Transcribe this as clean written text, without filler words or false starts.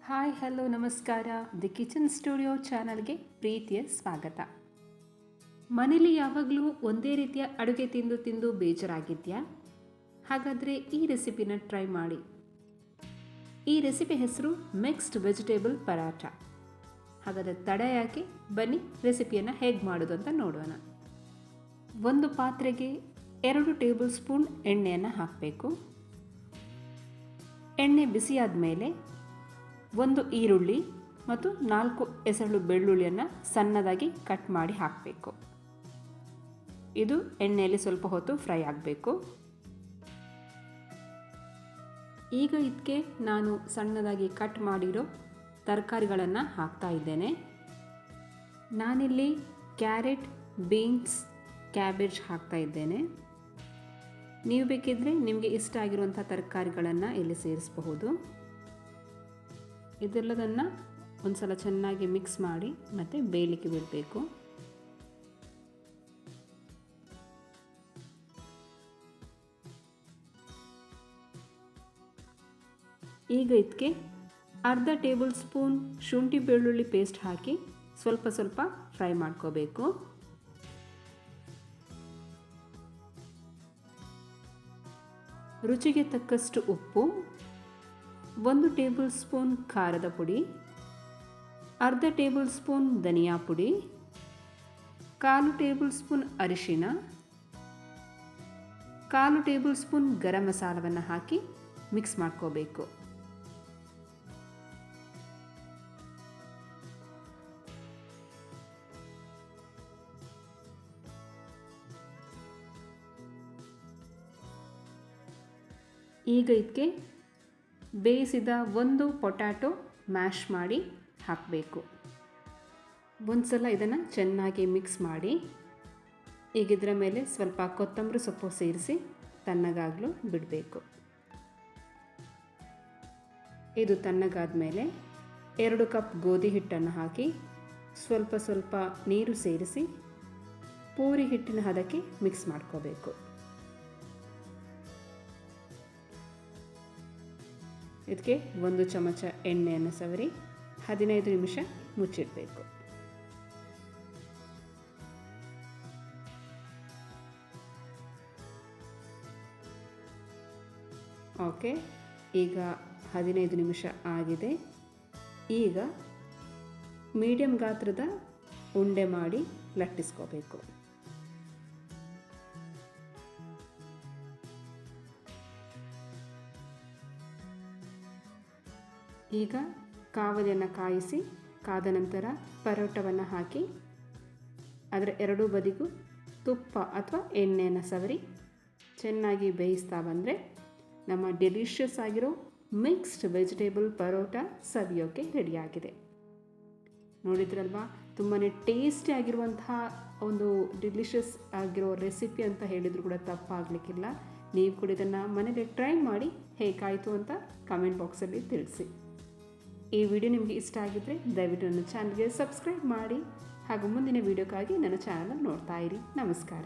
Hi hello ನಮಸ್ಕಾರ. The kitchen studio ಚಾನಲ್ಗೆ ಪ್ರೀತಿಯ ಸ್ವಾಗತ. ಮನೇಲಿ ಯಾವಾಗಲೂ ಒಂದೇ ರೀತಿಯ ಅಡುಗೆ ತಿಂದು ತಿಂದು ಬೇಜಾರಾಗಿದೆಯಾ? ಹಾಗಾದರೆ ಈ ರೆಸಿಪಿನ ಟ್ರೈ ಮಾಡಿ. ಈ ರೆಸಿಪಿ ಹೆಸರು ಮಿಕ್ಸ್ಡ್ ವೆಜಿಟೇಬಲ್ ಪರಾಠ. ಹಾಗಾದರೆ ತಡ ಯಾಕೆ, ಬನ್ನಿ ರೆಸಿಪಿಯನ್ನು ಹೇಗೆ ಮಾಡೋದು ಅಂತ ನೋಡೋಣ. ಒಂದು ಪಾತ್ರೆಗೆ 2 ಟೇಬಲ್ ಸ್ಪೂನ್ ಎಣ್ಣೆಯನ್ನು ಹಾಕಬೇಕು. ಎಣ್ಣೆ ಬಿಸಿಯಾದ ಮೇಲೆ 1 ಈರುಳ್ಳಿ ಮತ್ತು 4 ಎಸಳು ಬೆಳ್ಳುಳ್ಳಿಯನ್ನು ಸಣ್ಣದಾಗಿ ಕಟ್ ಮಾಡಿ ಹಾಕಬೇಕು. ಇದು ಎಣ್ಣೆಯಲ್ಲಿ ಸ್ವಲ್ಪ ಹೊತ್ತು ಫ್ರೈ ಆಗಬೇಕು. ಈಗ ಇದಕ್ಕೆ ನಾನು ಸಣ್ಣದಾಗಿ ಕಟ್ ಮಾಡಿರೋ ತರಕಾರಿಗಳನ್ನು ಹಾಕ್ತಾ ಇದ್ದೇನೆ. ನಾನಿಲ್ಲಿ ಕ್ಯಾರೆಟ್, ಬೀನ್ಸ್, ಕ್ಯಾಬೇಜ್ ಹಾಕ್ತಾ ಇದ್ದೇನೆ. ನೀವು ಬೇಕಿದ್ದರೆ ನಿಮಗೆ ಇಷ್ಟ ಆಗಿರುವಂಥ ತರಕಾರಿಗಳನ್ನು ಇಲ್ಲಿ ಸೇರಿಸಬಹುದು. ಇದೆಲ್ಲದನ್ನು ಒಂದು ಸಲ ಚೆನ್ನಾಗಿ ಮಿಕ್ಸ್ ಮಾಡಿ ಮತ್ತು ಬೇಯಲಿಕ್ಕೆ ಬಿಡಬೇಕು. ಈಗ ಇದಕ್ಕೆ ಅರ್ಧ ಟೇಬಲ್ ಸ್ಪೂನ್ ಶುಂಠಿ ಬೆಳ್ಳುಳ್ಳಿ ಪೇಸ್ಟ್ ಹಾಕಿ ಸ್ವಲ್ಪ ಸ್ವಲ್ಪ ಫ್ರೈ ಮಾಡ್ಕೋಬೇಕು. ರುಚಿಗೆ ತಕ್ಕಷ್ಟು ಉಪ್ಪು, 1 ಟೇಬಲ್ ಸ್ಪೂನ್ ಖಾರದ ಪುಡಿ, ಅರ್ಧ ಟೇಬಲ್ ಸ್ಪೂನ್ ಧನಿಯಾ ಪುಡಿ, 1/4 ಟೇಬಲ್ ಸ್ಪೂನ್ ಅರಿಶಿನ, 1/4 ಟೇಬಲ್ ಸ್ಪೂನ್ ಗರಂ ಮಸಾಲವನ್ನು ಹಾಕಿ ಮಿಕ್ಸ್ ಮಾಡ್ಕೋಬೇಕು. ಈಗ ಇದಕ್ಕೆ ಬೇಯಿಸಿದ 1 ಪೊಟ್ಯಾಟೊ ಮ್ಯಾಶ್ ಮಾಡಿ ಹಾಕಬೇಕು. ಒಂದು ಸಲ ಇದನ್ನು ಚೆನ್ನಾಗಿ ಮಿಕ್ಸ್ ಮಾಡಿ ಈಗ ಇದರ ಮೇಲೆ ಸ್ವಲ್ಪ ಕೊತ್ತಂಬರಿ ಸೊಪ್ಪು ಸೇರಿಸಿ ತಣ್ಣಗಾಗಲು ಬಿಡಬೇಕು. ಇದು ತಣ್ಣಗಾದ ಮೇಲೆ 2 ಕಪ್ ಗೋಧಿ ಹಿಟ್ಟನ್ನು ಹಾಕಿ ಸ್ವಲ್ಪ ಸ್ವಲ್ಪ ನೀರು ಸೇರಿಸಿ ಪೂರಿ ಹಿಟ್ಟಿನ ಹದಕ್ಕೆ ಮಿಕ್ಸ್ ಮಾಡ್ಕೋಬೇಕು. ಇದಕ್ಕೆ 1 ಚಮಚ ಎಣ್ಣೆಯನ್ನು ಸವರಿ 15 ನಿಮಿಷ ಮುಚ್ಚಿಡಬೇಕು. ಓಕೆ, ಈಗ 15 ನಿಮಿಷ ಆಗಿದೆ. ಈಗ ಮೀಡಿಯಂ ಗಾತ್ರದ ಉಂಡೆ ಮಾಡಿ ಲಟ್ಟಿಸ್ಕೋಬೇಕು. ಈಗ ಕಾವಲಿಯನ್ನು ಕಾಯಿಸಿ ಕಾದ ನಂತರ ಪರೋಟವನ್ನು ಹಾಕಿ ಅದರ 2 ಬದಿಗೂ ತುಪ್ಪ ಅಥವಾ ಎಣ್ಣೆಯನ್ನು ಸವರಿ ಚೆನ್ನಾಗಿ ಬೇಯಿಸ್ತಾ ಬಂದರೆ ನಮ್ಮ ಡೆಲಿಷಿಯಸ್ ಆಗಿರೋ ಮಿಕ್ಸ್ಡ್ ವೆಜಿಟೇಬಲ್ ಪರೋಟ ಸವಿಯೋಕ್ಕೆ ರೆಡಿಯಾಗಿದೆ. ನೋಡಿದ್ರಲ್ವಾ, ತುಂಬಾ ಟೇಸ್ಟಿ ಆಗಿರುವಂತಹ ಒಂದು ಡೆಲಿಷಿಯಸ್ ಆಗಿರೋ ರೆಸಿಪಿ ಅಂತ ಹೇಳಿದರೂ ಕೂಡ ತಪ್ಪಾಗಲಿಕ್ಕಿಲ್ಲ. ನೀವು ಕೂಡ ಇದನ್ನು ಮನೇಲಿ ಟ್ರೈ ಮಾಡಿ ಹೇಗಾಯಿತು ಅಂತ ಕಮೆಂಟ್ ಬಾಕ್ಸಲ್ಲಿ ತಿಳಿಸಿ. ಈ ವಿಡಿಯೋ ನಿಮಗೆ ಇಷ್ಟ ಆಗಿದ್ದರೆ ದಯವಿಟ್ಟು ನನ್ನ ಚಾನಲ್ಗೆ ಸಬ್ಸ್ಕ್ರೈಬ್ ಮಾಡಿ ಹಾಗೂ ಮುಂದಿನ ವಿಡಿಯೋಕ್ಕಾಗಿ ನನ್ನ ಚಾನಲ್ ನೋಡ್ತಾ ಇರಿ. ನಮಸ್ಕಾರ.